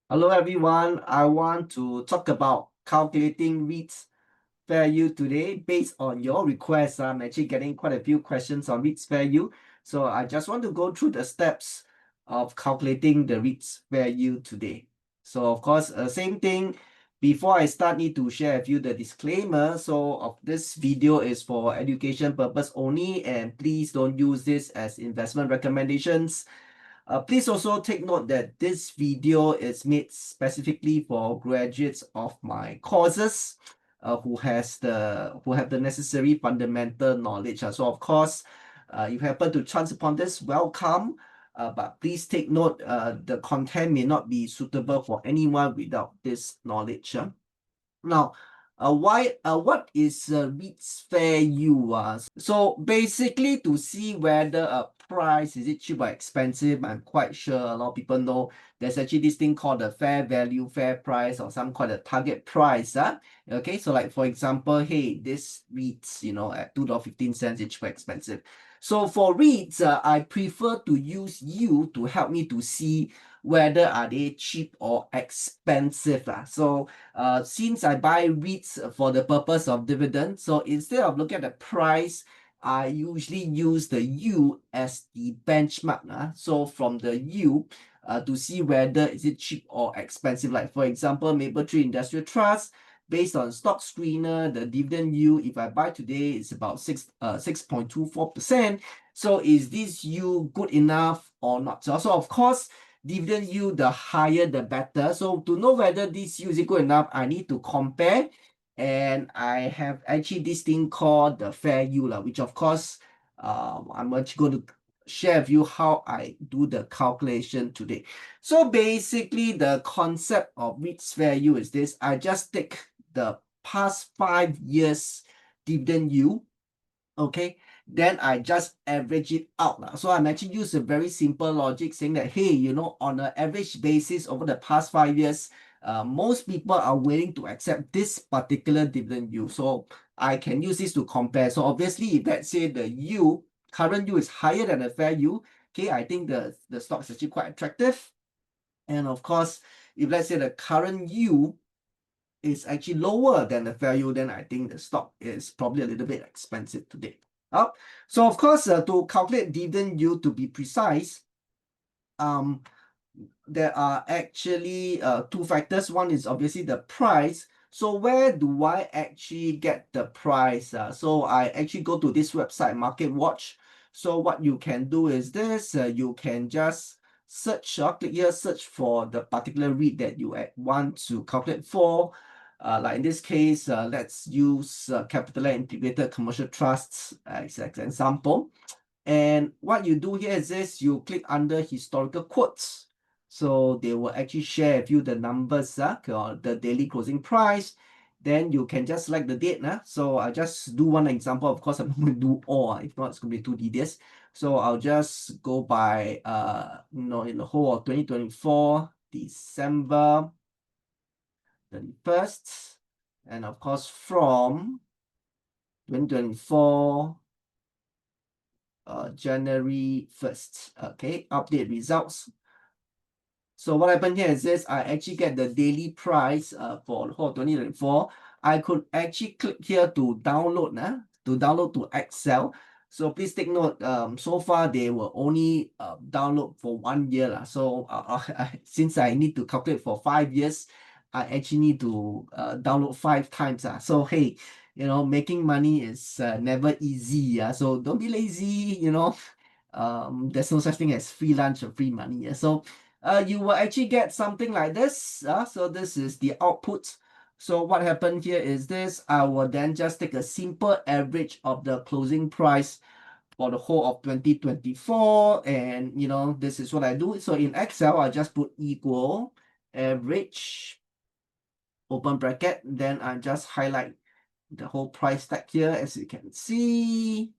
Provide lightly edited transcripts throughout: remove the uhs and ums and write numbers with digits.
Hello everyone, I want to talk about calculating REITs value today based on your requests. I'm actually getting quite a few questions on REITs value. So I just want to go through the steps of calculating the REITs value today. So of course, same thing. Before I start, need to share with you the disclaimer. So of this video is for education purpose only, and please don't use this as investment recommendations. Please also take note that this video is made specifically for graduates of my courses who have the necessary fundamental knowledge. So of course, if you happen to chance upon this, welcome. But please take note, the content may not be suitable for anyone without this knowledge. Now, what is REITs fair value? So basically to see whether a price is it cheap or expensive, I'm quite sure a lot of people know there's actually this thing called the fair value, fair price, or some called the target price. Okay, so like for example, hey, this REITs, at $2.15, it's cheap or expensive. So for REITs, I prefer to use you to help me to see whether are they cheap or expensive. So since I buy REITs for the purpose of dividend, so instead of looking at the price, I usually use the U as the benchmark. So from the U to see whether is it cheap or expensive. Like for example, Mapletree Industrial Trust, based on stock screener, the dividend yield, if I buy today, is about 6.24%. So is this yield good enough or not? So of course, dividend yield, the higher the better. So to know whether this yield is good enough, I need to compare. And I have actually this thing called the fair yield, which of course, I'm actually going to share with you how I do the calculation today. So basically, the concept of REITs fair yield is this. I just take the past 5 years dividend yield, okay, then I just average it out. So I'm actually use a very simple logic saying that, hey, on an average basis over the past 5 years, most people are willing to accept this particular dividend yield. So I can use this to compare. So obviously, if let's say the yield, current yield is higher than the fair yield, okay, I think the stock is actually quite attractive. And of course, if let's say the current yield is actually lower than the value, then I think the stock is probably a little bit expensive today. So of course, to calculate dividend yield, to be precise, there are actually two factors. One is obviously the price. So where do I actually get the price? So I actually go to this website, Market Watch. So what you can do is this, you can just search, click here, search for the particular REIT that you want to calculate for. Like in this case, let's use Capital Integrated Commercial Trusts as an example. And what you do here is this, you click under historical quotes. So they will actually share with you the numbers, or the daily closing price. Then you can just select the date. So I'll just do one example. Of course, I'm not going to do all. If not, it's going to be too tedious. So I'll just go by, in the whole of 2024, December 31st. And of course, from 2024, January 1st. Okay, update results. So what happened here is this, I actually get the daily price for the whole 2024. I could actually click here to download, to Excel. So please take note, so far they will only download for 1 year. So since I need to calculate for 5 years, I actually need to download 5 times. So hey, making money is never easy. So don't be lazy, there's no such thing as free lunch or free money. So you will actually get something like this. So this is the output. So what happened here is this, I will then just take a simple average of the closing price for the whole of 2024. And this is what I do. So in Excel, I just put equal average, open bracket, then I just highlight the whole price tag here, as you can see.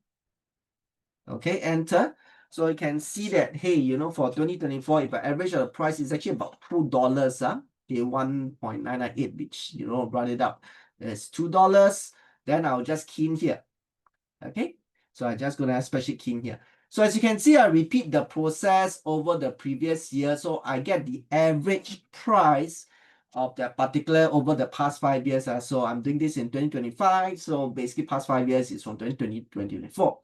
Okay, enter. So you can see that, hey, for 2024, if I average the price is actually about $2, okay, 1.998, which, run it up, it's $2. Then I'll just key in here. Okay, so I'm just gonna special key in here. So as you can see, I repeat the process over the previous year. So I get the average price of that particular over the past 5 years. So I'm doing this in 2025. So basically past 5 years is from 2020 to 2024.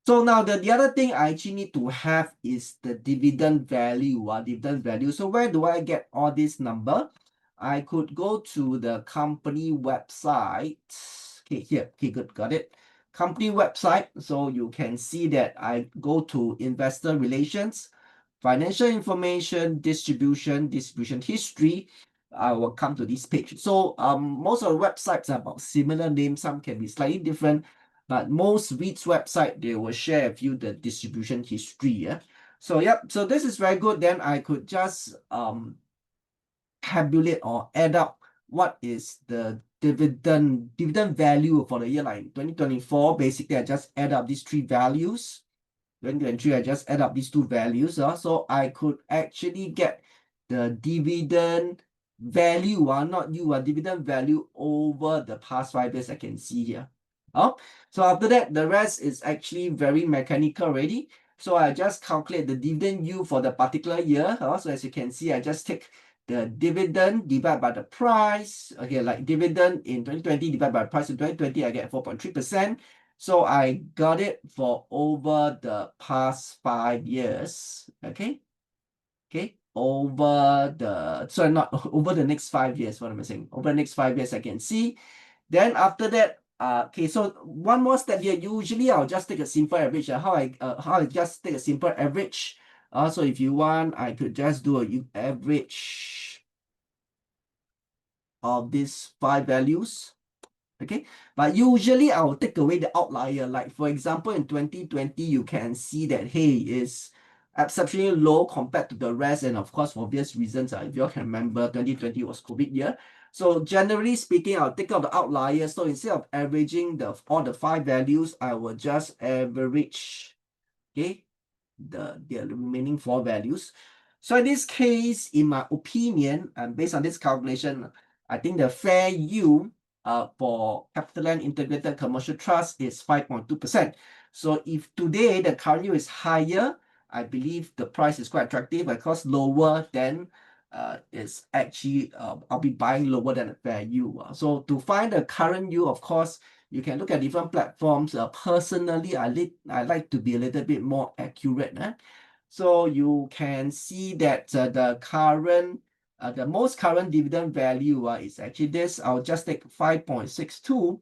So now the other thing I actually need to have is the dividend value. Dividend value. So where do I get all this number? I could go to the company website. Okay, here. Okay, good, got it. Company website. So you can see that I go to investor relations, financial information, distribution history. I will come to this page. So most of the websites are about similar names. Some can be slightly different. But most REITs website, they will share with you the distribution history. Yeah. So yep, so this is very good. Then I could just tabulate or add up what is the dividend value for the year like 2024. Basically, I just add up these three values. 2023, I just add up these two values. So I could actually get the dividend value, not you, dividend value over the past 5 years. I can see here. So after that, the rest is actually very mechanical already. So I just calculate the dividend yield for the particular year. So as you can see, I just take the dividend divided by the price. Okay, like dividend in 2020 divided by the price in 2020, I get 4.3%. So I got it for over the past 5 years. Okay. Okay. Over the, sorry, not over the next 5 years. What am I saying? Over the next 5 years, I can see. Then after that, okay, so one more step here. Usually I'll just take a simple average. How I just take a simple average. So if you want, I could just do a average of these 5 values. Okay, but usually I will take away the outlier. Like for example, in 2020, you can see that, hey, is exceptionally low compared to the rest. And of course, for obvious reasons, if you all can remember, 2020 was COVID year. So generally speaking, I'll take out the outlier. So instead of averaging all the 5 values, I will just average, okay, the remaining 4 values. So in this case, in my opinion, and based on this calculation, I think the fair yield for CapitaLand Integrated Commercial Trust is 5.2%. So if today the current yield is higher, I believe the price is quite attractive. Because lower, then it's actually I'll be buying lower than the fair yield. So to find the current yield, of course, you can look at different platforms. Personally, I like to be a little bit more accurate. So you can see that the most current dividend value is actually this. I'll just take 5.62,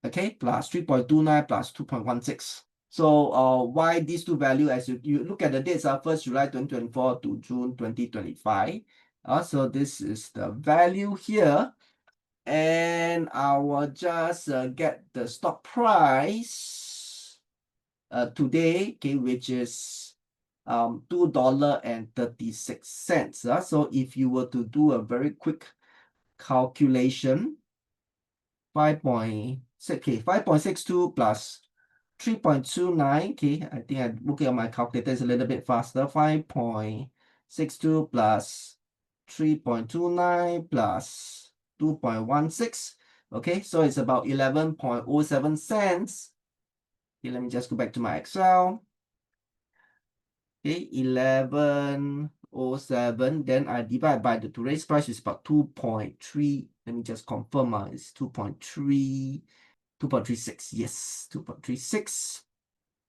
okay, plus 3.29 plus 2.16. So why these two values? As you look at the dates, 1st July 2024 to June 2025. So this is the value here. And I will just get the stock price today, okay, which is $2.36. So if you were to do a very quick calculation, 5.62 plus 3.29, okay, I think I'm looking at my calculator is a little bit faster. 5.62 plus 3.29 plus 2.16. Okay, so it's about 11.07 cents. Okay, let me just go back to my Excel. Okay, 11.07. Then I divide by the today's price is about 2.3. Let me just confirm. It's 2.3, 2.36. Yes, 2.36.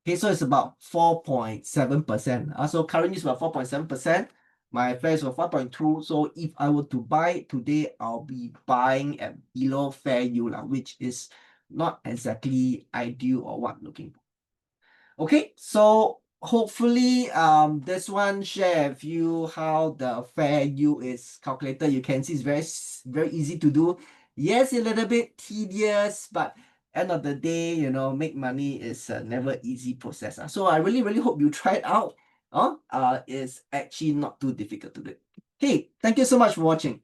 Okay, so it's about 4.7%. So currently it's about 4.7%. My fair is about 5.2. So if I were to buy it today, I'll be buying at below fair yield, which is not exactly ideal or what I'm looking for. Okay, so hopefully this one share with you how the fair yield is calculated. You can see it's very easy to do. Yes, a little bit tedious, but end of the day, make money is a never easy process. So I really hope you try it out. It's actually not too difficult to do. Okay, thank you so much for watching.